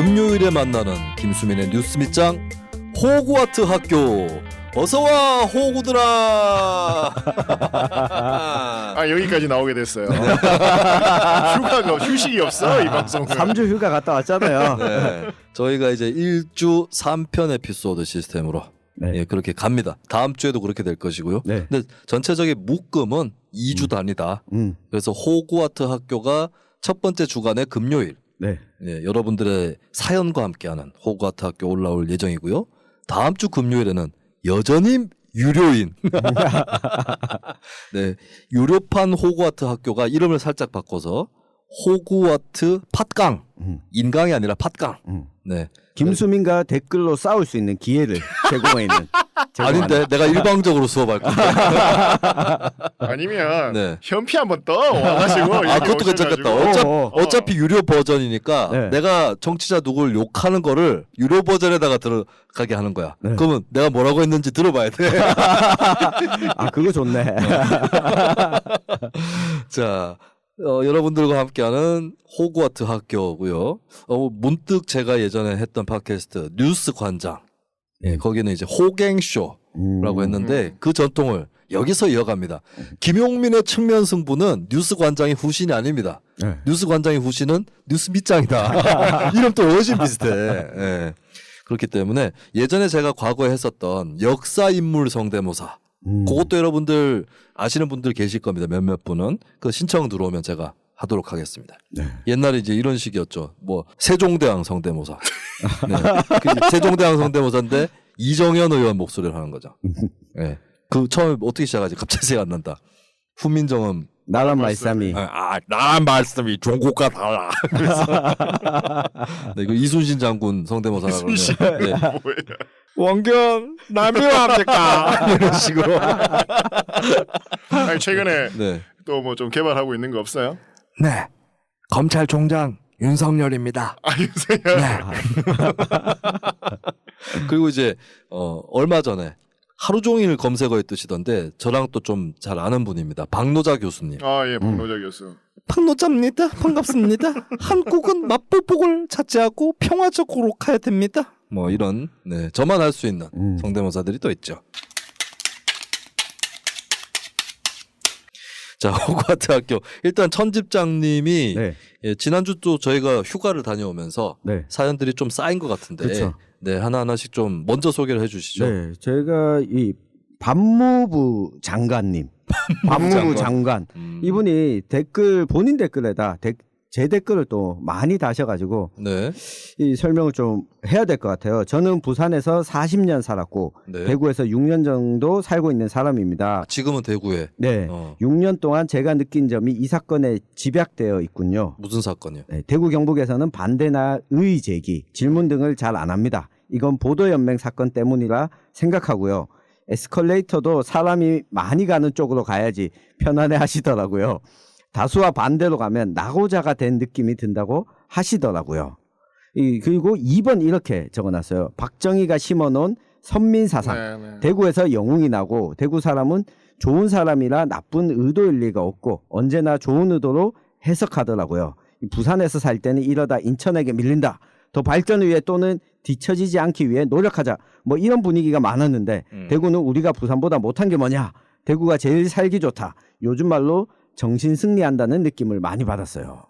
금요일에 만나는 김수민의 뉴스 밑장 호그와트 학교. 어서와 호구들아. 아 여기까지 나오게 됐어요. 휴가가 휴식이 없어 이 방송은. 3주 휴가 갔다 왔잖아요. 네, 저희가 이제 1주 3편 에피소드 시스템으로 예, 그렇게 갑니다. 다음 주에도 그렇게 될 것이고요. 네. 근데 전체적인 묶음은 2주 단위다. 그래서 호그와트 학교가 첫 번째 주간의 금요일 네. 예, 여러분들의 사연과 함께하는 호그와트 학교 올라올 예정이고요. 다음 주 금요일에는 여전히 유료인 네, 유료판 호그와트 학교가 이름을 살짝 바꿔서 호그와트 팟강 인강이 아니라 팟강 네. 김수민과 댓글로 싸울 수 있는 기회를 제공해 있는. 아닌데 내가 일방적으로 수업할 건데. 아니면 네. 현피 한번 떠 와가지고. 아 그것도 괜찮겠다. 어차피 유료 버전이니까 네. 내가 정치자 누굴 욕하는 거를 유료 버전에다가 들어가게 하는 거야. 네. 그러면 내가 뭐라고 했는지 들어봐야 돼. 아 그거 좋네. 자, 여러분들과 함께하는 호그와트 학교고요. 문득 제가 예전에 했던 팟캐스트 뉴스 관장, 예, 거기는 이제 호갱쇼라고 했는데 그 전통을 여기서 이어갑니다. 김용민의 측면 승부는 뉴스 관장의 후신이 아닙니다. 네. 뉴스 관장의 후신은 뉴스 밑장이다. 이름도 훨씬 비슷해. 예. 그렇기 때문에 예전에 제가 과거에 했었던 역사 인물 성대모사 그것도 여러분들 아시는 분들 계실 겁니다. 몇몇 분은 그 신청 들어오면 제가 하도록 하겠습니다. 네. 옛날에 이제 이런 식이었죠. 뭐 세종대왕 성대모사. 네. 그 세종대왕 성대모사인데 이정현 의원 목소리를 하는 거죠. 네. 그 처음에 어떻게 시작하지? 갑자기 생각 안 난다. 훈민정음 나란 말씀이. 나란 말씀이 종국과 달라. 그래서 네, 그 이순신 장군 성대모사라고 이순신 그러면 네. 뭐야? 왕견 남이와합니까? 이런 식으로. 아니 최근에 네. 또 뭐 좀 개발하고 있는 거 없어요? 네. 검찰총장 윤석열입니다. 아 윤석열. 네. 그리고 이제 얼마 전에 하루 종일 검색어에 뜨시던데 저랑 또 좀 잘 아는 분입니다. 박노자 교수님. 아예 박노자 교수. 박노자입니다. 반갑습니다. 한국은 맞불복을 자제하고 평화적으로 가야 됩니다. 뭐 이런 네, 저만 할 수 있는 성대모사들이 또 있죠. 자, 호그와트 학교. 일단 천집장님이 네. 예, 지난주 또 저희가 휴가를 다녀오면서 네. 사연들이 좀 쌓인 것 같은데 그쵸. 네, 하나하나씩 좀 먼저 소개를 해 주시죠. 네. 제가 이 법무부 장관님. 법무부 장관. 이분이 댓글 본인 댓글에다 제 댓글을 또 많이 다셔가지고 네. 이 설명을 좀 해야 될 것 같아요. 저는 부산에서 40년 살았고 네. 대구에서 6년 정도 살고 있는 사람입니다. 지금은 대구에. 네, 6년 동안 제가 느낀 점이 이 사건에 집약되어 있군요. 무슨 사건이요? 네, 대구 경북에서는 반대나 의의 제기, 질문 등을 잘 안 합니다. 이건 보도연맹 사건 때문이라 생각하고요. 에스컬레이터도 사람이 많이 가는 쪽으로 가야지 편안해 하시더라고요. 다수와 반대로 가면 낙오자가 된 느낌이 든다고 하시더라고요. 그리고 2번 이렇게 적어놨어요. 박정희가 심어놓은 선민사상. 네, 네. 대구에서 영웅이 나고 대구 사람은 좋은 사람이라 나쁜 의도일 리가 없고 언제나 좋은 의도로 해석하더라고요. 부산에서 살 때는 이러다 인천에게 밀린다. 더 발전을 위해 또는 뒤처지지 않기 위해 노력하자. 뭐 이런 분위기가 많았는데 대구는 우리가 부산보다 못한 게 뭐냐. 대구가 제일 살기 좋다. 요즘 말로 정신 승리한다는 느낌을 많이 받았어요.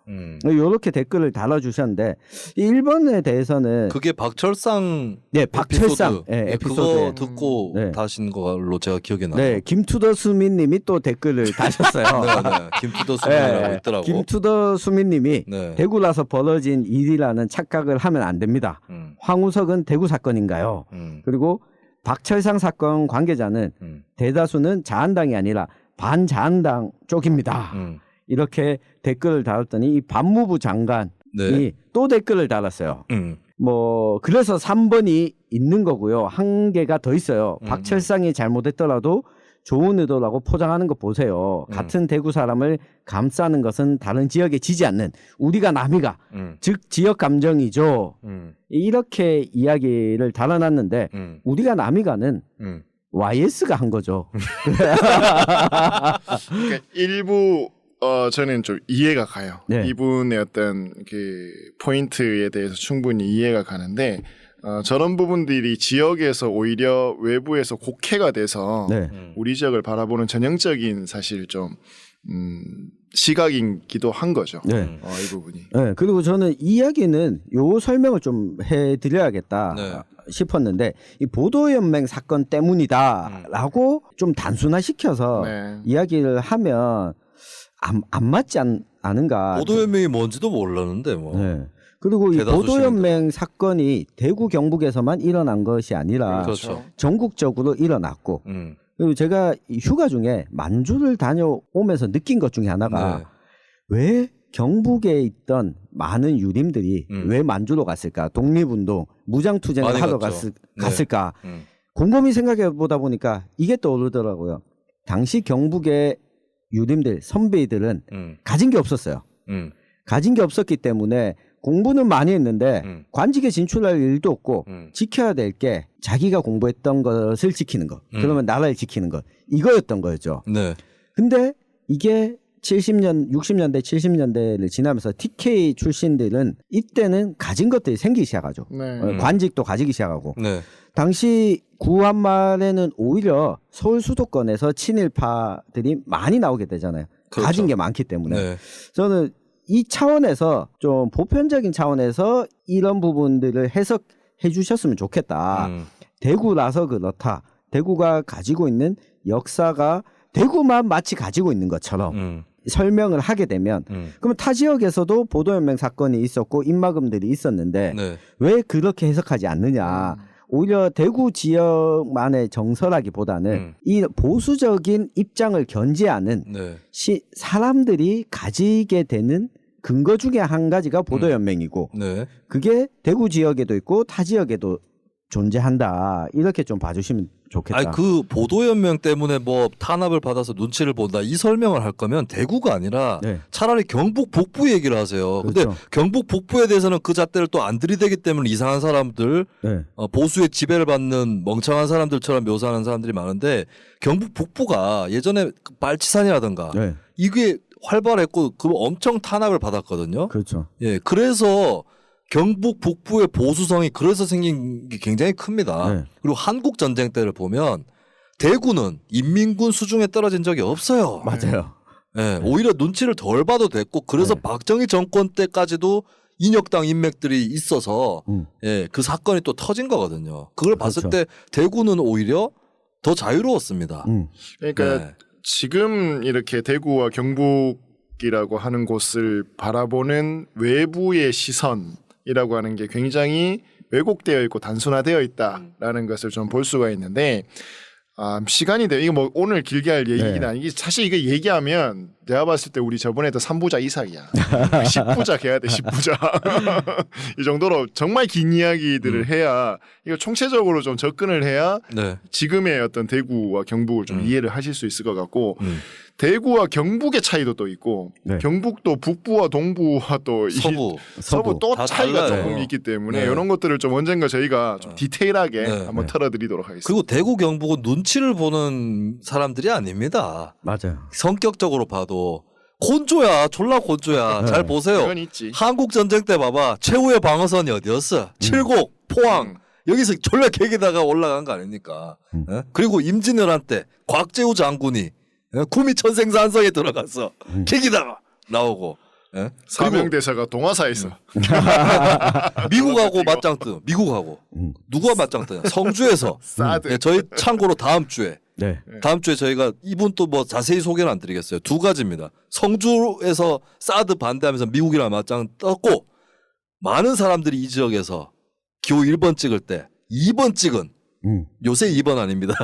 이렇게 댓글을 달아주셨는데 1번에 대해서는 그게 박철상 네, 박철상 에피소드. 네, 네, 에피소드. 그거 듣고 네. 다신 걸로 제가 기억이 나요. 네, 김투더 수민님이 또 댓글을 다셨어요. 네, 네. 김투더 수민이라고 네, 있더라고. 김투더 수민님이 네. 대구라서 벌어진 일이라는 착각을 하면 안 됩니다. 황우석은 대구 사건인가요? 그리고 박철상 사건 관계자는 대다수는 자한당이 아니라 반자한당 쪽입니다. 이렇게 댓글을 달았더니 이 법무부 장관이 네. 또 댓글을 달았어요. 뭐 그래서 3번이 있는 거고요. 한 개가 더 있어요. 박철상이 잘못했더라도 좋은 의도라고 포장하는 거 보세요. 같은 대구 사람을 감싸는 것은 다른 지역에 지지 않는 우리가 남이가 즉 지역 감정이죠. 이렇게 이야기를 달아놨는데 우리가 남이가는 YS가 한 거죠. 그러니까 일부 저는 좀 이해가 가요. 네. 이분의 어떤 그 포인트에 대해서 충분히 이해가 가는데 저런 부분들이 지역에서 오히려 외부에서 곡해가 돼서 네. 우리 지역을 바라보는 전형적인 사실 좀 시각이기도 한 거죠. 네. 이 부분이. 네. 그리고 저는 이 이야기는 요 설명을 좀 해드려야겠다 네. 싶었는데 이 보도연맹 사건 때문이다라고 좀 단순화시켜서 네. 이야기를 하면 안 맞지 않은가. 보도연맹이 뭔지도 몰랐는데 뭐. 네. 그리고 이 대다수 보도연맹 사건이 대구 경북에서만 일어난 것이 아니라 그렇죠. 전국적으로 일어났고 음. 그리고 제가 이 휴가 중에 만주를 다녀오면서 느낀 것 중에 하나가 네. 왜 경북에 있던 많은 유림들이 왜 만주로 갔을까? 독립운동, 무장투쟁을 많이 하러 갔죠. 갔을까? 음. 곰곰이 생각해 보다 보니까 이게 떠오르더라고요. 당시 경북의 유림들, 선비들은 가진 게 없었어요. 가진 게 없었기 때문에 공부는 많이 했는데 관직에 진출할 일도 없고 지켜야 될 게 자기가 공부했던 것을 지키는 것. 그러면 나라를 지키는 것. 이거였던 거였죠. 네. 근데 이게 60년대, 70년대를 지나면서 TK 출신들은 이때는 가진 것들이 생기기 시작하죠. 네. 관직도 가지기 시작하고. 네. 당시 구한 말에는 오히려 서울 수도권에서 친일파들이 많이 나오게 되잖아요. 그렇죠. 가진 게 많기 때문에. 네. 저는 이 차원에서 좀 보편적인 차원에서 이런 부분들을 해석해 주셨으면 좋겠다. 대구라서 그렇다. 대구가 가지고 있는 역사가 대구만 마치 가지고 있는 것처럼 설명을 하게 되면 그러면 타 지역에서도 보도연맹 사건이 있었고 입막음들이 있었는데 네. 왜 그렇게 해석하지 않느냐. 오히려 대구 지역만의 정서라기보다는 이 보수적인 입장을 견지하는 네. 사람들이 가지게 되는 근거 중에 한 가지가 보도연맹이고 네. 그게 대구 지역에도 있고 타 지역에도 존재한다. 이렇게 좀 봐주시면 좋겠다. 아니 그 보도연맹 때문에 뭐 탄압을 받아서 눈치를 본다 이 설명을 할 거면 대구가 아니라 네. 차라리 경북 북부 얘기를 하세요. 근데 그렇죠. 경북 북부에 대해서는 그 잣대를 또 안 들이대기 때문에 이상한 사람들 네. 보수의 지배를 받는 멍청한 사람들처럼 묘사하는 사람들이 많은데 경북 북부가 예전에 그 발치산이라든가 네. 이게 활발했고 그 엄청 탄압을 받았거든요. 그렇죠. 예, 그래서 경북 북부의 보수성이 그래서 생긴 게 굉장히 큽니다. 네. 그리고 한국 전쟁 때를 보면 대구는 인민군 수중에 떨어진 적이 없어요. 맞아요. 예, 오히려 눈치를 덜 봐도 됐고 그래서 네. 박정희 정권 때까지도 인혁당 인맥들이 있어서 예, 그 사건이 또 터진 거거든요. 그걸 봤을 그렇죠. 때 대구는 오히려 더 자유로웠습니다. 그러니까 네. 지금 이렇게 대구와 경북이라고 하는 곳을 바라보는 외부의 시선이라고 하는 게 굉장히 왜곡되어 있고 단순화되어 있다라는 것을 좀 볼 수가 있는데 시간이 돼. 이거 뭐 오늘 길게 할 얘기는 네. 아니기 사실 이거 얘기하면 내가 봤을 때 우리 저번에도 3부작 이상이야. 10부작 해야 돼. 10부작. 이 정도로 정말 긴 이야기들을 해야 이거 총체적으로 좀 접근을 해야 네. 지금의 어떤 대구와 경북을 좀 이해를 하실 수 있을 것 같고 대구와 경북의 차이도 또 있고 네. 경북도 북부와 동부와 또 서부 또 다 차이가 달라요. 조금 있기 때문에 네. 이런 것들을 좀 언젠가 저희가 좀 디테일하게 네. 한번 네. 털어드리도록 하겠습니다. 그리고 대구 경북은 눈치를 보는 사람들이 아닙니다. 맞아요. 성격적으로 봐도 곤조야, 졸라 곤조야. 네. 잘 보세요. 그건 있지. 한국 전쟁 때 봐봐. 최후의 방어선이 어디였어? 칠곡, 포항. 여기서 졸라 개기다가 올라간 거 아닙니까? 예? 그리고 임진왜란 때 곽재우 장군이 구미 천생산성에 들어가서 개기다가 나오고. 예? 그리고 사명대사가 동화사에서 미국하고 맞짱 뜨. 미국하고 누가 맞짱 뜨냐? 성주에서. 사드. 예, 저희 참고로 다음 주에 저희가 이분 또 뭐 자세히 소개는 안 드리겠어요. 두 가지입니다. 성주에서 사드 반대하면서 미국이랑 맞짱 떴고 많은 사람들이 이 지역에서 기호 1번 찍을 때 2번 찍은 요새 2번 아닙니다.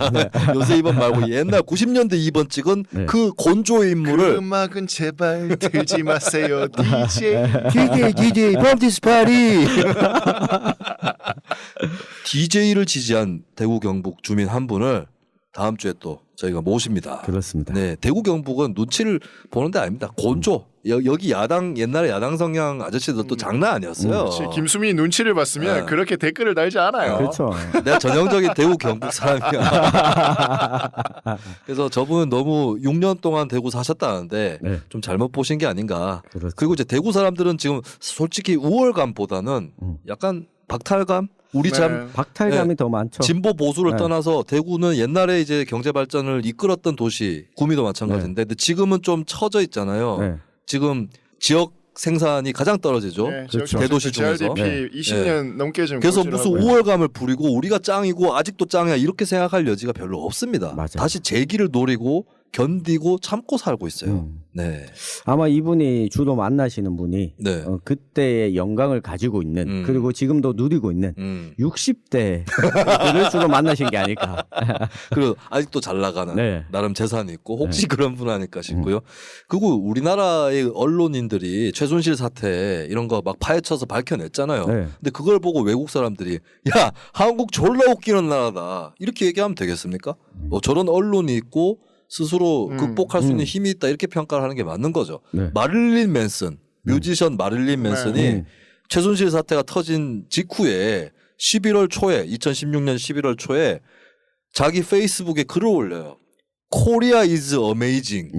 요새 2번 말고 옛날 90년대 2번 찍은 네. 그 곤조의 인물을 음악은 제발 들지 마세요. DJ DJ from this party DJ를 지지한 대구 경북 주민 한 분을 다음 주에 또 저희가 모십니다. 그렇습니다. 네, 대구 경북은 눈치를 보는 데 아닙니다. 곤조. 여기 야당 옛날에 야당 성향 아저씨들도 장난 아니었어요. 혹시 김수미 눈치를 봤으면 네. 그렇게 댓글을 달지 않아요. 그렇죠. 내가 전형적인 대구 경북 사람이야. 그래서 저분은 너무 6년 동안 대구 사셨다는데 네. 좀 잘못 보신 게 아닌가. 그렇죠. 그리고 이제 대구 사람들은 지금 솔직히 우월감보다는 약간 박탈감? 우리 참 네. 박탈감이 더 많죠. 진보 보수를 네. 떠나서 대구는 옛날에 이제 경제 발전을 이끌었던 도시, 구미도 마찬가지인데 근데 지금은 좀 처져 있잖아요. 네. 지금 지역 생산이 가장 떨어지죠. 네, 그렇죠. 대도시 중에서. GRDP 20년 넘게 지금 그래서 고지를 무슨 하고요. 우월감을 부리고 우리가 짱이고 아직도 짱이야 이렇게 생각할 여지가 별로 없습니다. 맞아요. 다시 재기를 노리고 견디고 참고 살고 있어요. 네. 아마 이분이 주로 만나시는 분이 네. 그때의 영광을 가지고 있는 그리고 지금도 누리고 있는 60대를 주로 만나신 게 아닐까. 그리고 아직도 잘 나가는 네. 나름 재산이 있고 혹시 그런 분 아닐까 싶고요. 그리고 우리나라의 언론인들이 최순실 사태 이런 거 막 파헤쳐서 밝혀냈잖아요. 네. 근데 그걸 보고 외국 사람들이 야 한국 졸라 웃기는 나라다 이렇게 얘기하면 되겠습니까? 저런 언론이 있고 스스로 극복할 수 있는 힘이 있다 이렇게 평가를 하는 게 맞는 거죠. 네. 마릴린 맨슨 뮤지션 마릴린 맨슨이 최순실 사태가 터진 직후에 11월 초에 2016년 11월 초에 자기 페이스북에 글을 올려요. Korea is amazing.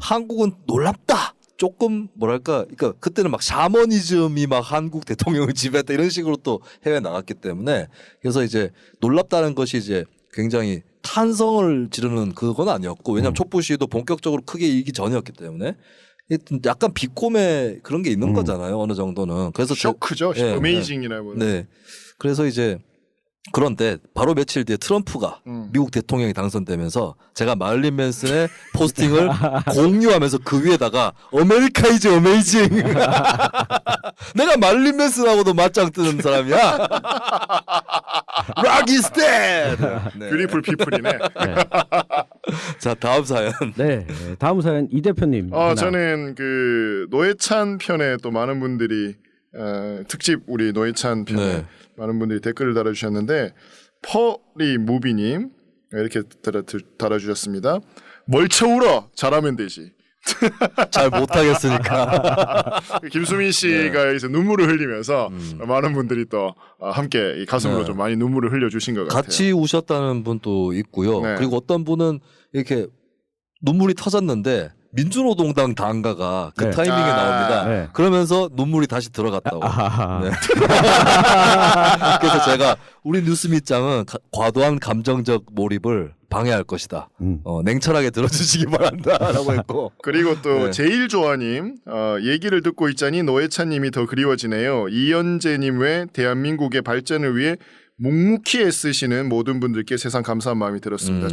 한국은 놀랍다. 조금 뭐랄까, 그러니까 그때는 막 샤머니즘이 막 한국 대통령을 지배했다 이런 식으로 또 해외 나갔기 때문에 그래서 이제 놀랍다는 것이 이제 굉장히 탄성을 지르는 그건 아니었고 왜냐하면 촛불 시위도 본격적으로 크게 이기 전이었기 때문에 약간 비꼬매 그런 게 있는 거잖아요 어느 정도는 그래서 쇼크죠. 예, 어메이징이라고. 네 그래서 이제 그런데 바로 며칠 뒤에 트럼프가 미국 대통령이 당선되면서 제가 마릴린 맨슨의 포스팅을 공유하면서 그 위에다가 아메리카 이즈 어메이징 내가 마릴린 맨슨하고도 맞짱 뜨는 사람이야 락 이즈 데드 뷰티풀 피플이네. 자 다음 사연 네. 다음 사연 이 대표님. 하나. 저는 그 노회찬 편에 또 많은 분들이 특집 우리 노회찬 편에 네. 많은 분들이 댓글을 달아주셨는데 퍼리 무비님 이렇게 달아주셨습니다. 멀쳐 울어 잘하면 되지. 잘 못하겠으니까 김수민 씨가 여기서 눈물을 흘리면서 많은 분들이 또 함께 이 가슴으로 네. 좀 많이 눈물을 흘려주신 것 같아요. 같이 우셨다는 분도 있고요. 네. 그리고 어떤 분은 이렇게 눈물이 터졌는데 민주노동당 당가가 그 네. 타이밍에 나옵니다. 네. 그러면서 눈물이 다시 들어갔다고. 아하하. 네. 그래서 제가 우리 뉴스미장은 과도한 감정적 몰입을 방해할 것이다. 냉철하게 들어주시기 바란다라고 했고. 그리고 또 네. 제일조아님 얘기를 듣고 있자니 노회찬님이 더 그리워지네요. 이현재님 외 대한민국의 발전을 위해 묵묵히 애쓰시는 모든 분들께 세상 감사한 마음이 들었습니다.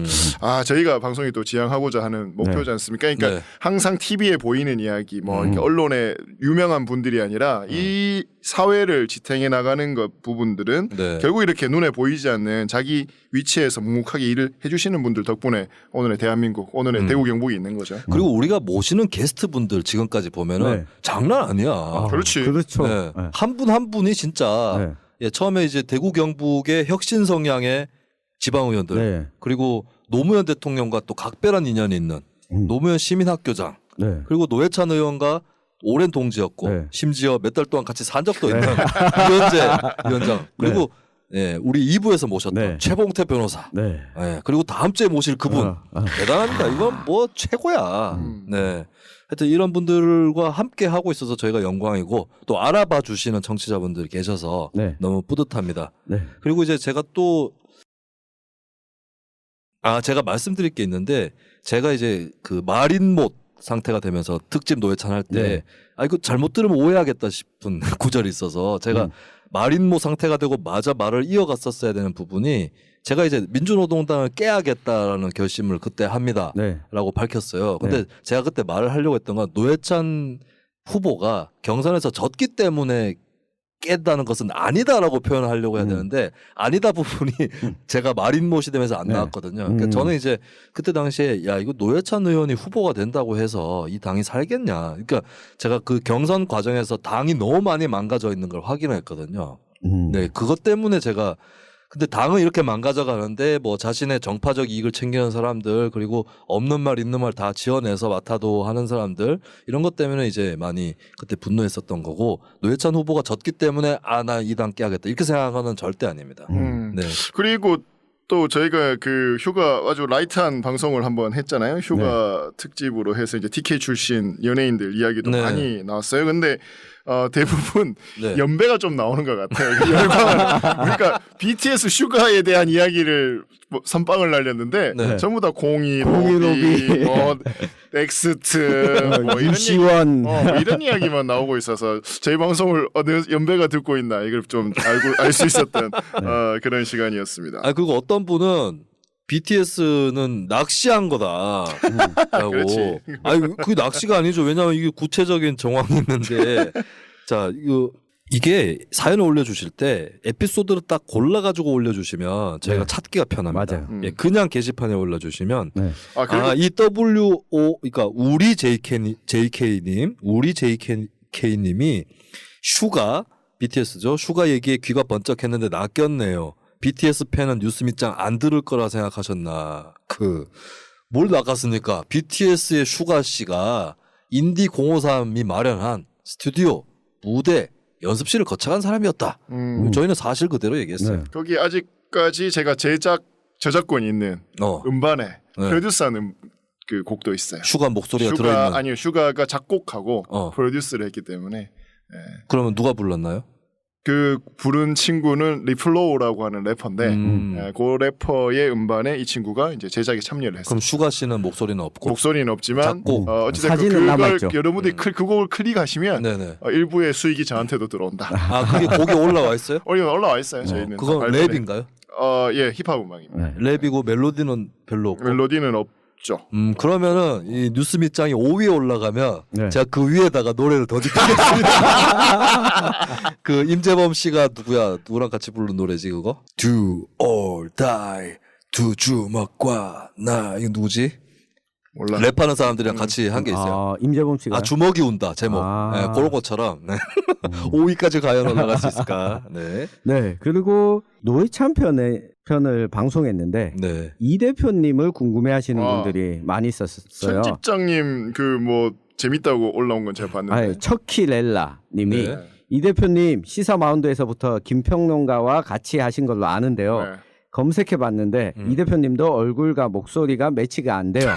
저희가 방송이 또 지향하고자 하는 목표지 않습니까? 그러니까 네. 항상 TV에 보이는 이야기, 뭐 이렇게 언론에 유명한 분들이 아니라 이 사회를 지탱해 나가는 것 부분들은 네. 결국 이렇게 눈에 보이지 않는 자기 위치에서 묵묵하게 일을 해주시는 분들 덕분에 오늘의 대한민국, 오늘의 대구 경북이 있는 거죠. 그리고 우리가 모시는 게스트 분들 지금까지 보면은 네. 장난 아니야. 그렇지. 그렇죠. 네. 네. 한 분 한 분이 진짜 네. 예, 처음에 이제 대구 경북의 혁신 성향의 지방의원들 네. 그리고 노무현 대통령과 또 각별한 인연이 있는 노무현 시민학교장 네. 그리고 노회찬 의원과 오랜 동지였고 네. 심지어 몇 달 동안 같이 산 적도 있는 이현재 위원장 그리고 예, 우리 2부에서 모셨던 네. 최봉태 변호사 네. 예, 그리고 다음 주에 모실 그분 대단합니다. 이건 뭐 최고야. 네. 하여튼 이런 분들과 함께 하고 있어서 저희가 영광이고 또 알아봐 주시는 청취자분들이 계셔서 네. 너무 뿌듯합니다. 네. 그리고 이제 제가 또 제가 말씀드릴 게 있는데 제가 이제 그 마린못 상태가 되면서 특집 노회찬 할 때 네. 이거 잘못 들으면 오해하겠다 싶은 구절이 있어서 제가 마린못 상태가 되고 마저 말을 이어갔었어야 되는 부분이 제가 이제 민주노동당을 깨야겠다라는 결심을 그때 합니다. 네. 라고 밝혔어요. 근데 네. 제가 그때 말을 하려고 했던 건 노회찬 후보가 경선에서 졌기 때문에 깼다는 것은 아니다라고 표현을 하려고 해야 되는데 아니다 부분이 제가 마린못이 되면서 안 네. 나왔거든요. 그러니까 저는 이제 그때 당시에 야 이거 노회찬 의원이 후보가 된다고 해서 이 당이 살겠냐. 그러니까 제가 그 경선 과정에서 당이 너무 많이 망가져 있는 걸 확인했거든요. 네, 그것 때문에 제가 근데 당은 이렇게 망가져가는데 뭐 자신의 정파적 이익을 챙기는 사람들 그리고 없는 말 있는 말 다 지어내서 맡아도 하는 사람들 이런 것 때문에 이제 많이 그때 분노했었던 거고 노회찬 후보가 졌기 때문에 나 이 당 깨야겠다 이렇게 생각하는 절대 아닙니다. 네. 그리고 또 저희가 그 휴가 아주 라이트한 방송을 한번 했잖아요. 휴가 특집으로 해서 이제 TK 출신 연예인들 이야기도 네. 많이 나왔어요. 근데 대부분 네. 연배가 좀 나오는 것 같아요. 그러니까 BTS 슈가에 대한 이야기를 뭐 선빵을 날렸는데 네. 전부 다 02 02 로비, 뭐 넥스트, 뭐 이런 유시원. 뭐 이런 이야기만 나오고 있어서 저희 방송을 어느 연배가 듣고 있나 이걸 좀 알 수 있었던 그런 시간이었습니다. 그리고 어떤 분은 BTS는 낚시한 거다. 라고. 그렇지. 그게 낚시가 아니죠. 왜냐하면 이게 구체적인 정황이 있는데 자 이게 사연을 올려주실 때 에피소드를 딱 골라가지고 올려주시면 저희가 찾기가 편합니다. 맞아요. 예, 그냥 게시판에 올려주시면 네. 그리고 이 WO 그러니까 우리 JK님 슈가 BTS죠. 슈가 얘기에 귀가 번쩍했는데 낚였네요. BTS 팬은 뉴스 밑장 안 들을 거라 생각하셨나? 뭘 낚았습니까? BTS의 슈가 씨가 인디 053이 마련한 스튜디오, 무대, 연습실을 거쳐간 사람이었다. 저희는 사실 그대로 얘기했어요. 네. 거기 아직까지 제가 저작권이 있는 음반에 네. 프로듀스하는 그 곡도 있어요. 슈가 목소리가 들어있는. 아니요, 슈가가 작곡하고 프로듀스를 했기 때문에 그러면 누가 불렀나요? 그 부른 친구는 리플로우라고 하는 래퍼인데 그 래퍼의 음반에 이 친구가 이제 제작에 참여를 했어요. 그럼 슈가 씨는 목소리는 없고. 목소리는 없지만 작곡. 어찌됐건 사진은 그걸 남아있죠. 여러분들이 그 곡을 클릭하시면 네네. 일부의 수익이 저한테도 들어온다. 그게 곡에 올라와 있어요? 올라와 있어요. 저희는 그건 발매를. 랩인가요? 예, 힙합 음악입니다. 네. 랩이고 멜로디는 별로 없고. 멜로디는 없죠. 그러면은 이 뉴스 밑장이 5위에 올라가면 네. 제가 그 위에다가 노래를 더 짓겠습니다. 그 임재범 씨가 누구랑 같이 부른 노래지 그거? Do or die, 두 주먹과 나 이거 누구지? 몰라. 랩하는 사람들이랑 같이 한 게 있어요. 임재범 씨가. 주먹이 운다 제목. 네, 그런 것처럼 5위까지 과연 올라갈 수 있을까? 네. 네. 그리고 노회찬 편을 방송했는데 네. 이 대표님을 궁금해하시는 분들이 많이 있었어요. 편집장님 그 뭐 재밌다고 올라온 건 제가 봤는데. 척키렐라님이 네. 이 대표님 시사 마운드에서부터 김평론가와 같이 하신 걸로 아는데요. 네. 검색해봤는데 이 대표님도 얼굴과 목소리가 매치가 안 돼요.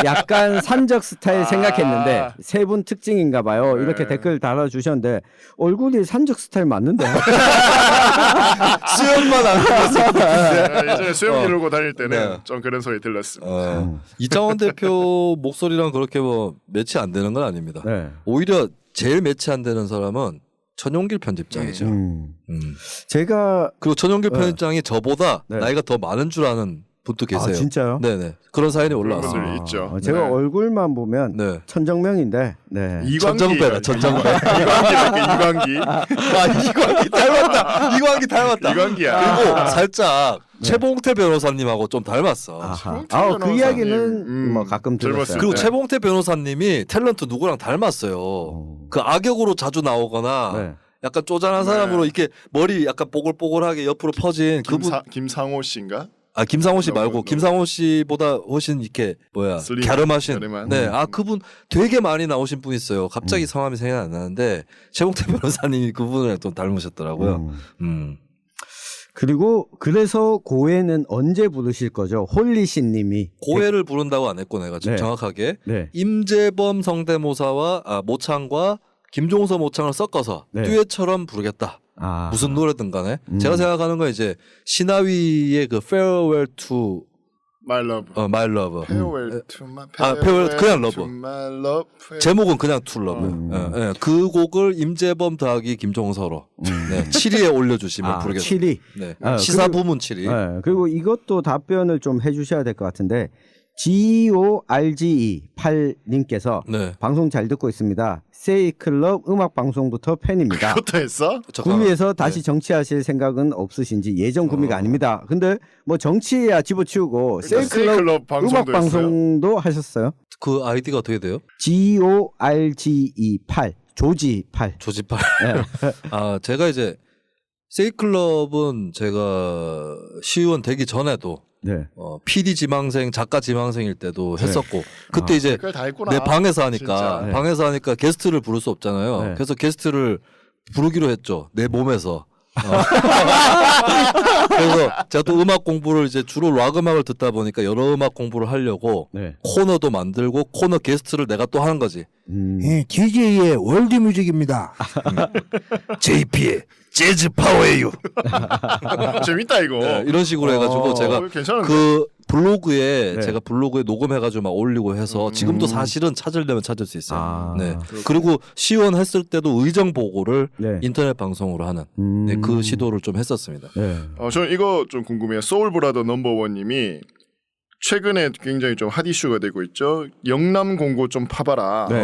약간 산적 스타일 생각했는데 세 분 특징인가 봐요. 네. 이렇게 댓글 달아주셨는데 얼굴이 산적 스타일 맞는데. 수염만 안 네, 예전에 수염 기르고 다닐 때는 네. 좀 그런 소리 들렸습니다. 이창원 대표 목소리랑 그렇게 뭐 매치 안 되는 건 아닙니다. 네. 오히려 제일 매치 안 되는 사람은 천용길 편집장이죠. 제가 그리고 천용길 편집장이 저보다 네. 나이가 더 많은 줄 아는 분도 계세요. 진짜요? 네네. 그런 사연이 그런 올라왔어요. 분들이 있죠. 제가 네. 얼굴만 보면 네. 천정명인데. 네. 전정배다, 전정배. 이광기. 이광기 닮았다. 이광기 닮았다. 이광기야. 그리고 살짝 최봉태 변호사님하고 좀 닮았어. 아하. 최봉태 그 변호사님. 이야기는 뭐 가끔 젊었을 들었어요. 그리고 네. 최봉태 변호사님이 탤런트 누구랑 닮았어요. 그 악역으로 자주 나오거나 네. 약간 쪼잔한 사람으로 이렇게 머리 약간 뽀글뽀글하게 옆으로 퍼진 그분. 김상호 씨인가? 김상호 씨 말고 너무. 김상호 씨보다 훨씬 이렇게 슬림, 갸름하신. 갸름한. 네, 그분 되게 많이 나오신 분 있어요. 갑자기 성함이 생각이 안 나는데 최봉태 변호사님이 그분을 또 닮으셨더라고요. 그리고 그래서 고해는 언제 부르실 거죠? 홀리신님이 고해를 부른다고 안 했고 내가 지금 네. 정확하게 네. 임재범 성대모사와 모창과 김종서 모창을 섞어서 네. 듀엣처럼 부르겠다. 아. 무슨 노래든 간에 제가 생각하는 건 이제 신하위의 그 Farewell to My Love. My Love. Farewell to my Farewell, 그냥 to Love. my love. 제목은 그냥 To Love. 예. 그 곡을 임재범 더하기 김종서로 7위에 올려주시면 부르겠습니다. 7위. 네. 아, 시사 그리고- 부문 7위. 네, 그리고 이것도 답변을 좀 해주셔야 될 것 같은데 GORGE8님께서 네. 방송 잘 듣고 있습니다. 세이클럽 음악 방송부터 팬입니다. 그것도 했어? 잠깐만. 구미에서 다시 정치하실 생각은 없으신지 예전 구미가 아닙니다. 근데 뭐 정치야 집어치우고 그러니까 세이클럽 세이클럽 방송도 음악 방송도 하셨어요? 그 아이디가 어떻게 돼요? GORGE8 조지8 조지팔. 네. 제가 이제 세이클럽은 제가 시의원 되기 전에도 네. PD 지망생, 작가 지망생일 때도 했었고 그때 이제 댓글 다 했구나. 내 방에서 하니까 진짜. 네. 방에서 하니까 게스트를 부를 수 없잖아요. 네. 그래서 게스트를 부르기로 했죠. 내 몸에서. 그래서 제가 또 음악 공부를 이제 주로 락 음악을 듣다 보니까 여러 음악 공부를 하려고 네. 코너도 만들고 코너 게스트를 내가 또 하는 거지. 예, DJ의 월드뮤직입니다. JP의 재즈 파워예요. 재밌다 이거. 네, 이런 식으로 해가지고 제가 괜찮은데. 그 블로그에 네. 제가 블로그에 녹음해가지고 막 올리고 해서 지금도 사실은 찾으려면 찾을 수 있어요. 아. 네. 그리고 시의원 했을 때도 의정 보고를 네. 인터넷 방송으로 하는 네, 그 시도를 좀 했었습니다. 네. 저는 이거 좀 궁금해요. 소울브라더 넘버원님이 최근에 굉장히 좀 핫 이슈가 되고 있죠. 영남 공고 좀 파봐라. 네.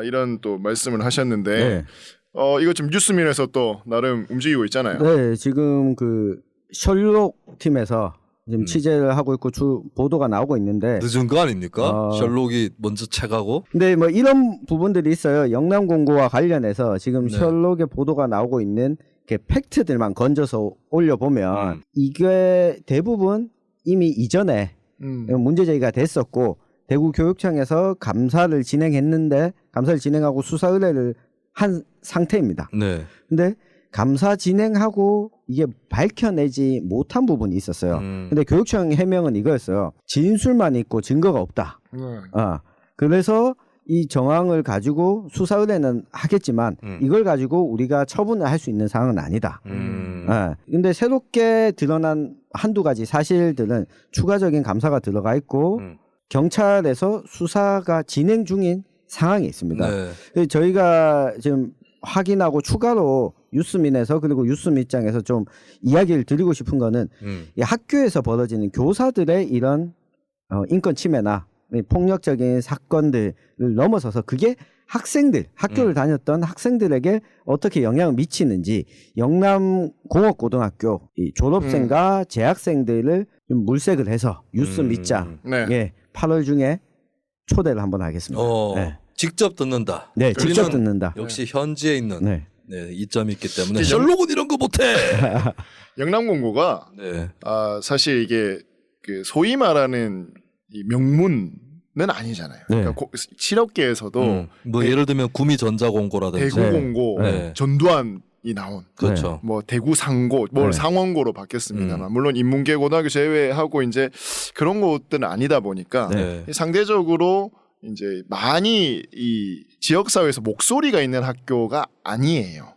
이런 또 말씀을 하셨는데 네. 이거 지금 뉴스민에서 또 나름 움직이고 있잖아요. 네, 지금 그 셜록 팀에서 지금 취재를 하고 있고 보도가 나오고 있는데 늦은 거 아닙니까? 어. 셜록이 먼저 채가고. 근데 뭐 이런 부분들이 있어요. 영남 공고와 관련해서 지금 네. 셜록의 보도가 나오고 있는 이렇게 팩트들만 건져서 올려보면 이게 대부분 이미 이전에 문제 제기가 됐었고 대구 교육청에서 감사를 진행했는데 감사를 진행하고 수사 의뢰를 한 상태입니다. 네. 근데 감사 진행하고 이게 밝혀내지 못한 부분이 있었어요. 근데 교육청 해명은 이거였어요. 진술만 있고 증거가 없다. 그래서 이 정황을 가지고 수사 의뢰는 하겠지만 이걸 가지고 우리가 처분을 할 수 있는 상황은 아니다. 근데 새롭게 드러난 한두 가지 사실들은 추가적인 감사가 들어가 있고 경찰에서 수사가 진행 중인 상황이 있습니다. 네. 저희가 지금 확인하고 추가로 유스민에서 그리고 유스민 입장에서 좀 이야기를 드리고 싶은 거는 이 학교에서 벌어지는 교사들의 이런 인권 침해나 폭력적인 사건들을 넘어서서 그게 학교를 다녔던 학생들에게 어떻게 영향을 미치는지 영남공업고등학교 이 졸업생과 재학생들을 좀 물색을 해서 유스 밑장 네. 예, 8월 중에 초대를 한번 하겠습니다. 네. 직접 듣는다. 네, 직접 우리는 듣는다. 역시 현지에 있는 네. 이점이 있기 때문에 셜록은 이런 거 못해. 영남공고가 네. 사실 이게 그 소위 말하는 이 명문은 아니잖아요. 네. 그러니까 실업계에서도 뭐 예를 들면 구미전자공고라든지. 대구공고, 네. 전두환이 나온 그렇죠. 뭐 대구 상고, 네. 상원고로 바뀌었습니다만 물론 인문계 고등학교 제외하고 이제 그런 곳들은 아니다 보니까 네. 상대적으로 이제 많이 이 지역 사회에서 목소리가 있는 학교가 아니에요.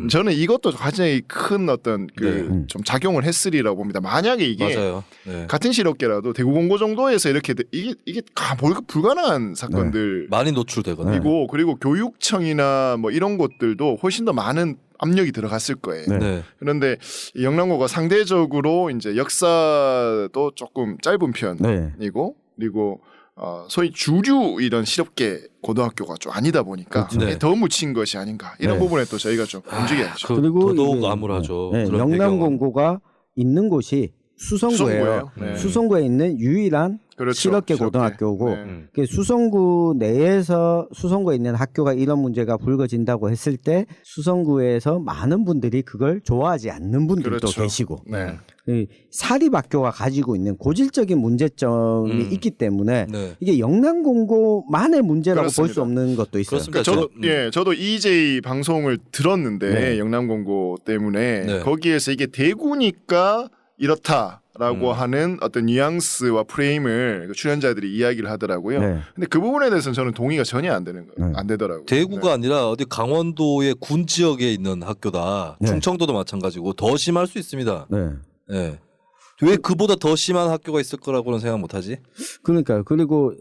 저는 이것도 굉장히 큰 어떤 그 좀 작용을 했으리라고 봅니다. 만약에 이게 맞아요. 네. 같은 실업계라도 대구공고 정도에서 이렇게 이게 불가능한 사건들. 많이 노출되거든요. 그리고 교육청이나 뭐 이런 곳들도 훨씬 더 많은 압력이 들어갔을 거예요. 네. 네. 그런데 이 영남고가 상대적으로 이제 역사도 조금 짧은 편이고 그리고 소위 주류 이런 실업계 고등학교가 좀 아니다 보니까 그렇죠. 네. 더 묻힌 것이 아닌가 이런 네. 부분에 또 저희가 좀 움직여야죠. 그리고 더더욱 이게- 암울하죠. 네, 그런 영남공고가 있는 곳이 수성구예요. 네. 수성구에 있는 유일한 그렇죠. 실업계 실업계. 고등학교고 네. 그 수성구 내에서 수성구에 있는 학교가 이런 문제가 불거진다고 했을 때 수성구에서 많은 분들이 그걸 좋아하지 않는 분들도 그렇죠. 계시고 네. 이 사립학교가 가지고 있는 고질적인 문제점이 있기 때문에 네. 이게 영남공고만의 문제라고 볼 수 그렇습니다. 없는 것도 있어요. 그렇습니다. 저도 EJ 방송을 들었는데 네. 영남공고 때문에 네. 거기에서 이게 대구니까 이렇다라고 하는 어떤 뉘앙스와 프레임을 출연자들이 이야기를 하더라고요. 네. 근데 그 부분에 대해서는 저는 동의가 전혀 안 되는 거예요. 네. 안 되더라고요. 대구가 아니라 어디 강원도의 군 지역에 있는 학교다. 네. 충청도도 마찬가지고 더 심할 수 있습니다. 네. 네. 왜 그보다 더 심한 학교가 있을 거라고는 생각 못하지? 그러니까요. 그리고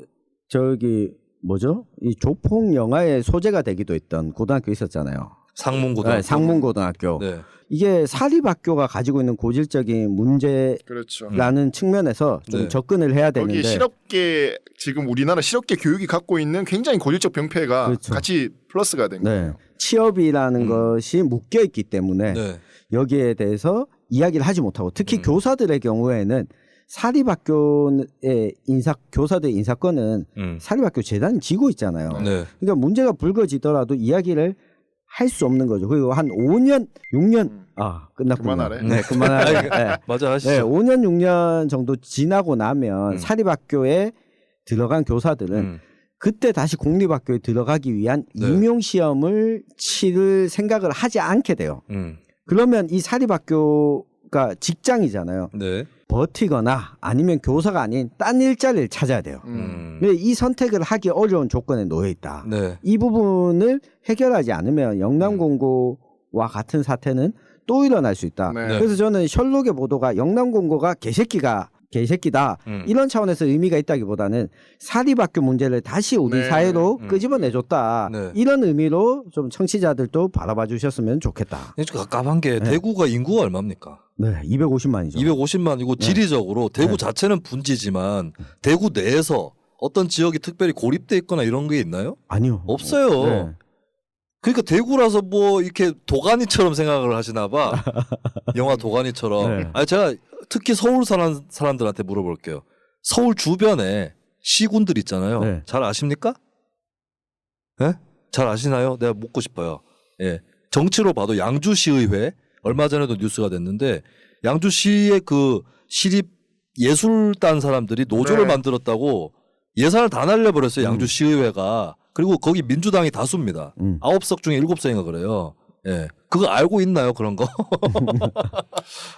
저기 뭐죠? 이 조폭 영화의 소재가 되기도 했던 고등학교 있었잖아요. 상문고등학교. 네, 상문고등학교. 네. 이게 사립학교가 가지고 있는 고질적인 문제라는 그렇죠. 측면에서 좀 네. 접근을 해야 되는데 거기 실업계 지금 우리나라 실업계 교육이 갖고 있는 굉장히 고질적 병폐가 그렇죠. 같이 플러스가 된 네. 거예요. 취업이라는 것이 묶여 있기 때문에 네. 여기에 대해서 이야기를 하지 못하고 특히 교사들의 경우에는 사립학교의 교사들의 인사권은 사립학교 재단이 지고 있잖아요. 네. 그러니까 문제가 불거지더라도 이야기를 할 수 없는 거죠. 그리고 한 5년, 6년 끝났군요. 그만하래. 네, 그만하래. 네. 맞아 하시죠. 네, 5년, 6년 정도 지나고 나면 사립학교에 들어간 교사들은 그때 다시 공립학교에 들어가기 위한 네. 임용시험을 치를 생각을 하지 않게 돼요. 그러면 이 사립학교가 직장이잖아요. 네. 버티거나 아니면 교사가 아닌 딴 일자리를 찾아야 돼요. 근데 이 선택을 하기 어려운 조건에 놓여 있다. 네. 이 부분을 해결하지 않으면 영남공고와 같은 사태는 또 일어날 수 있다. 네. 그래서 저는 셜록의 보도가 영남공고가 개새끼다 이런 차원에서 의미가 있다기보다는 사립학교 문제를 다시 우리 네. 사회로 끄집어내줬다. 네. 이런 의미로 좀 청취자들도 바라봐 주셨으면 좋겠다. 좀 갑갑한 게 대구가 인구가 얼마입니까? 네, 250만이죠. 250만이고 지리적으로 대구 자체는 분지지만 대구 내에서 어떤 지역이 특별히 고립돼 있거나 이런 게 있나요? 아니요. 없어요. 네. 그러니까 대구라서 뭐 이렇게 도가니처럼 생각을 하시나 봐. 영화 도가니처럼. 네. 아니 제가 특히 서울 사는 사람들한테 물어볼게요. 서울 주변에 시군들 있잖아요. 네. 잘 아십니까? 예? 잘 아시나요? 내가 묻고 싶어요. 예. 정치로 봐도 양주시의회 얼마 전에도 뉴스가 됐는데 양주시의 그 시립 예술단 사람들이 노조를 네. 만들었다고 예산을 다 날려버렸어요. 양주시의회가. 그리고 거기 민주당이 다수입니다. 9석 중에 7석인가 그래요. 예. 그거 알고 있나요? 그런 거?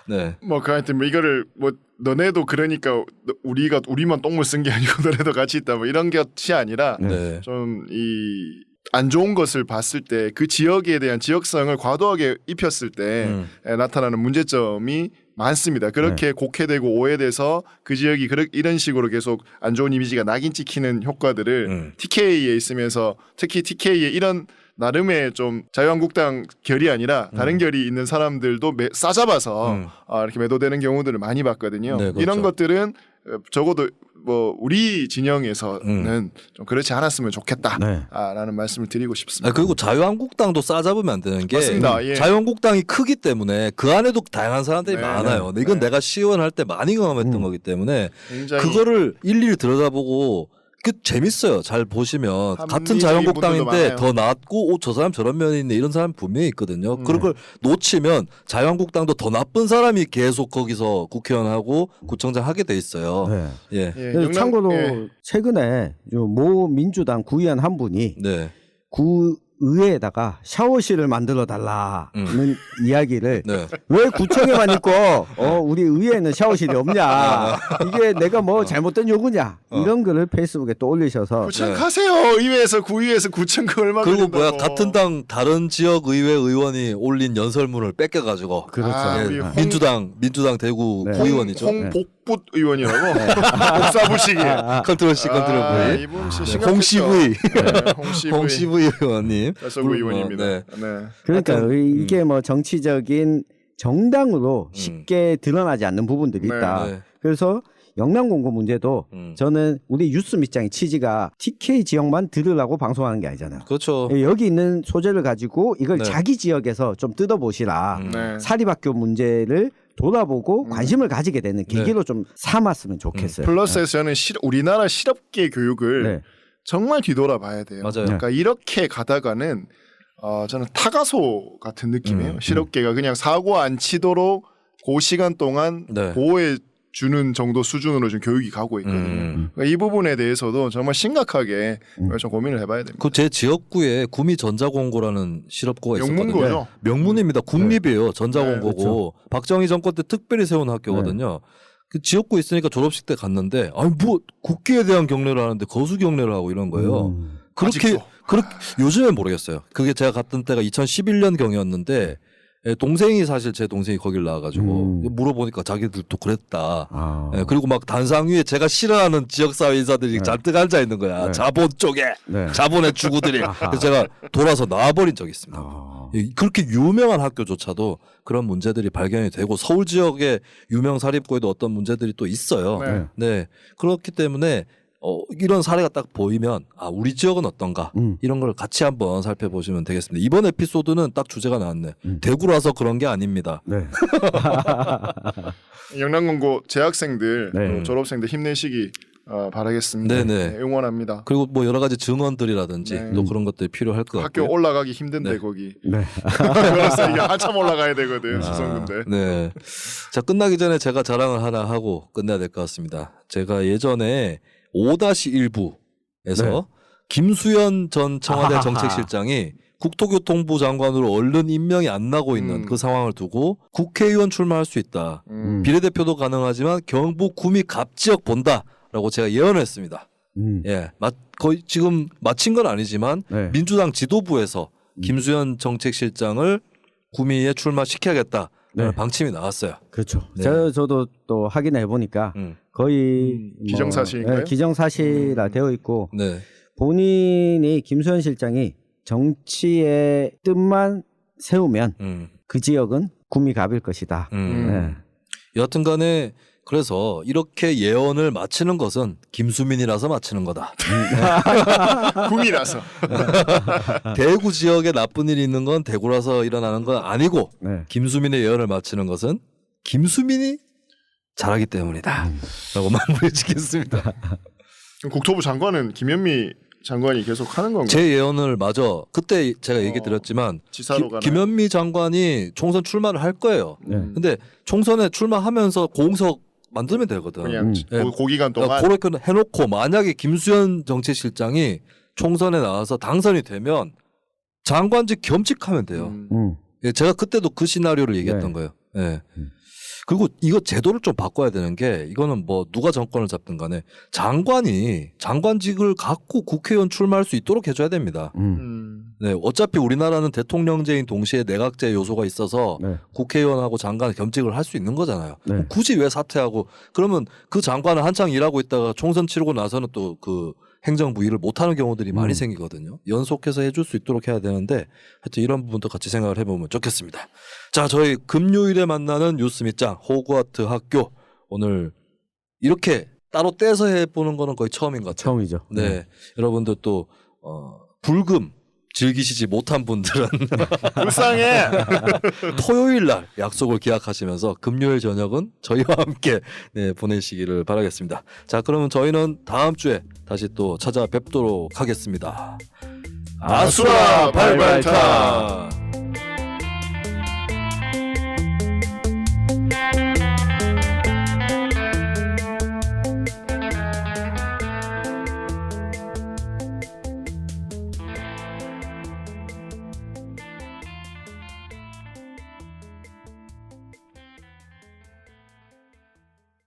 네. 뭐 하여튼 뭐 이거를 뭐 너네도 그러니까 우리만 똥물 쓴 게 아니고 너네도 같이 있다 뭐 이런 것이 아니라 네. 좀 이 안 좋은 것을 봤을 때 그 지역에 대한 지역성을 과도하게 입혔을 때 나타나는 문제점이 많습니다. 그렇게 곡해되고 오해돼서 그 지역이 이런 식으로 계속 안 좋은 이미지가 낙인 찍히는 효과들을 TK에 있으면서 특히 TK에 이런 나름의 좀 자유한국당 결이 아니라 다른 결이 있는 사람들도 싸잡아서 이렇게 매도되는 경우들을 많이 봤거든요. 네, 그렇죠. 이런 것들은 적어도 뭐 우리 진영에서는 좀 그렇지 않았으면 좋겠다라는 말씀을 드리고 싶습니다. 그리고 자유한국당도 싸잡으면 안 되는 게 맞습니다. 예. 자유한국당이 크기 때문에 그 안에도 다양한 사람들이 네, 많아요. 근데 이건 내가 시연할 때 많이 경험했던 거기 때문에 굉장히 그거를 일일이 들여다보고 그 재밌어요. 잘 보시면 같은 합리적인 자유한국당인데 분들도 더 낫고 저 사람 저런 면이 있네 이런 사람 분명히 있거든요. 그런 걸 놓치면 자유한국당도 더 나쁜 사람이 계속 거기서 국회의원하고 구청장 하게 돼 있어요. 네. 예. 예, 그래서 참고로 예. 최근에 모 민주당 구의원 한 분이 네. 구의회에다가 샤워실을 만들어 달라는 이야기를 네. 왜 구청에만 있고 우리 의회에는 샤워실이 없냐 이게 내가 뭐 잘못된 요구냐 이런 글을 페이스북에 또 올리셔서 구청 가세요. 의회에서 구의회에서 구청 그 얼마 그리고 뭐야 걸린다고. 같은 당 다른 지역 의회 의원이 올린 연설문을 뺏겨가지고 그렇죠. 우리 예, 민주당 대구 네. 구의원이죠. 홍복붓 의원이라고 복사부식이. 컨트롤 C 컨트롤 V. 이분 진짜 네. 심각했죠. 홍씨 V. 네, 홍씨 V. 홍씨 V 의원님. 서구 의원입니다. 네. 네. 그러니까 하여튼, 이게 뭐 정치적인 정당으로 쉽게 드러나지 않는 부분들이 네. 있다. 네. 그래서 영남공고 문제도 저는 우리 뉴스 밑장의 취지가 TK 지역만 들으라고 방송하는 게 아니잖아요. 그렇죠. 여기 있는 소재를 가지고 이걸 네. 자기 지역에서 좀 뜯어보시라. 네. 사립학교 문제를 돌아보고 관심을 가지게 되는 계기로 좀 삼았으면 좋겠어요. 플러스에서 저는 우리나라 실업계 교육을 네. 정말 뒤돌아봐야 돼요. 맞아요. 그러니까 이렇게 가다가는 저는 타가소 같은 느낌이에요. 실업계가 그냥 사고 안 치도록 그 시간 동안 네. 보호해 주는 정도 수준으로 지금 교육이 가고 있거든요. 그러니까 이 부분에 대해서도 정말 심각하게 좀 고민을 해봐야 됩니다. 그 제 지역구에 구미 전자공고라는 실업고가 있었거든요. 영문고죠. 명문입니다. 국립이에요. 전자공고고. 네, 그렇죠. 박정희 정권 때 특별히 세운 학교거든요. 그 지역구에 있으니까 졸업식 때 갔는데 아니 뭐 국기에 대한 경례를 하는데 거수 경례를 하고 이런 거예요. 그렇게 요즘엔 모르겠어요. 그게 제가 갔던 때가 2011년 경이었는데 동생이 사실 제 동생이 거길 나와가지고 물어보니까 자기들도 그랬다. 예, 그리고 막 단상 위에 제가 싫어하는 지역사회 인사들이 잔뜩 앉아 있는 거야. 네. 자본 쪽에 네. 자본의 주구들이. 그래서 제가 돌아서 나와버린 적이 있습니다. 그렇게 유명한 학교조차도 그런 문제들이 발견이 되고 서울 지역의 유명 사립고에도 어떤 문제들이 또 있어요. 네. 네. 그렇기 때문에 이런 사례가 딱 보이면 우리 지역은 어떤가 이런 걸 같이 한번 살펴보시면 되겠습니다. 이번 에피소드는 딱 주제가 나왔네. 대구라서 그런 게 아닙니다. 네. 영남공고 재학생들 네. 졸업생들 힘내시기 바라겠습니다. 네네. 네, 응원합니다. 그리고 뭐 여러 가지 증언들이라든지 네. 또 그런 것들이 필요할 것 학교 같고요. 올라가기 힘든데 네. 거기. 네. 그래서 이게 한참 올라가야 되거든 수성군대. 네. 자, 끝나기 전에 제가 자랑을 하나 하고 끝내야 될 것 같습니다. 제가 예전에 5-1부에서 네. 김수현 전 청와대 아하하. 정책실장이 국토교통부 장관으로 얼른 임명이 안 나고 있는 그 상황을 두고 국회의원 출마할 수 있다. 비례대표도 가능하지만 경북 구미 갑지역 본다라고 제가 예언했습니다. 예, 거의 지금 마친 건 아니지만 네. 민주당 지도부에서 김수현 정책실장을 구미에 출마시켜야겠다라는 네. 방침이 나왔어요. 그렇죠. 네. 저도 또 확인해 보니까 거의 기정사실인가요? 기정사실화 되어 있고 네, 본인이 김수현 실장이 정치의 뜻만 세우면 그 지역은 구미 갑일 것이다. 네. 여하튼간에 그래서 이렇게 예언을 마치는 것은 김수민이라서 마치는 거다. 구미라서. 대구 지역에 나쁜 일이 있는 건 대구라서 일어나는 건 아니고 네. 김수민의 예언을 마치는 것은 김수민이 잘하기 때문이다. 라고 마무리 짓겠습니다. 국토부 장관은 김현미 장관이 계속 하는 건가요? 제 예언을 마저 그때 제가 얘기 드렸지만 지사로 가나요? 김현미 장관이 총선 출마를 할 거예요. 네. 근데 총선에 출마하면서 공석 만들면 되거든. 그냥 예. 그 기간 동안 그렇게 해놓고 만약에 김수현 정책실장이 총선에 나와서 당선이 되면 장관직 겸직하면 돼요. 예, 제가 그때도 그 시나리오를 얘기했던 네. 거예요. 예. 그리고 이거 제도를 좀 바꿔야 되는 게 이거는 뭐 누가 정권을 잡든 간에 장관이 장관직을 갖고 국회의원 출마할 수 있도록 해줘야 됩니다. 네, 어차피 우리나라는 대통령제인 동시에 내각제 요소가 있어서 네. 국회의원하고 장관 겸직을 할 수 있는 거잖아요. 네. 굳이 왜 사퇴하고 그러면 그 장관은 한창 일하고 있다가 총선 치르고 나서는 또 그 행정부 일을 못하는 경우들이 많이 생기거든요. 연속해서 해줄 수 있도록 해야 되는데 하여튼 이런 부분도 같이 생각을 해보면 좋겠습니다. 자, 저희 금요일에 만나는 뉴스 밑장 호그와트 학교 오늘 이렇게 따로 떼서 해보는 거는 거의 처음인 것 같아요. 처음이죠. 네, 여러분들 또 불금 즐기시지 못한 분들은 불쌍해. 토요일 날 약속을 기약하시면서 금요일 저녁은 저희와 함께 네, 보내시기를 바라겠습니다. 자, 그러면 저희는 다음 주에 다시 또 찾아뵙도록 하겠습니다. 아수라 발발타.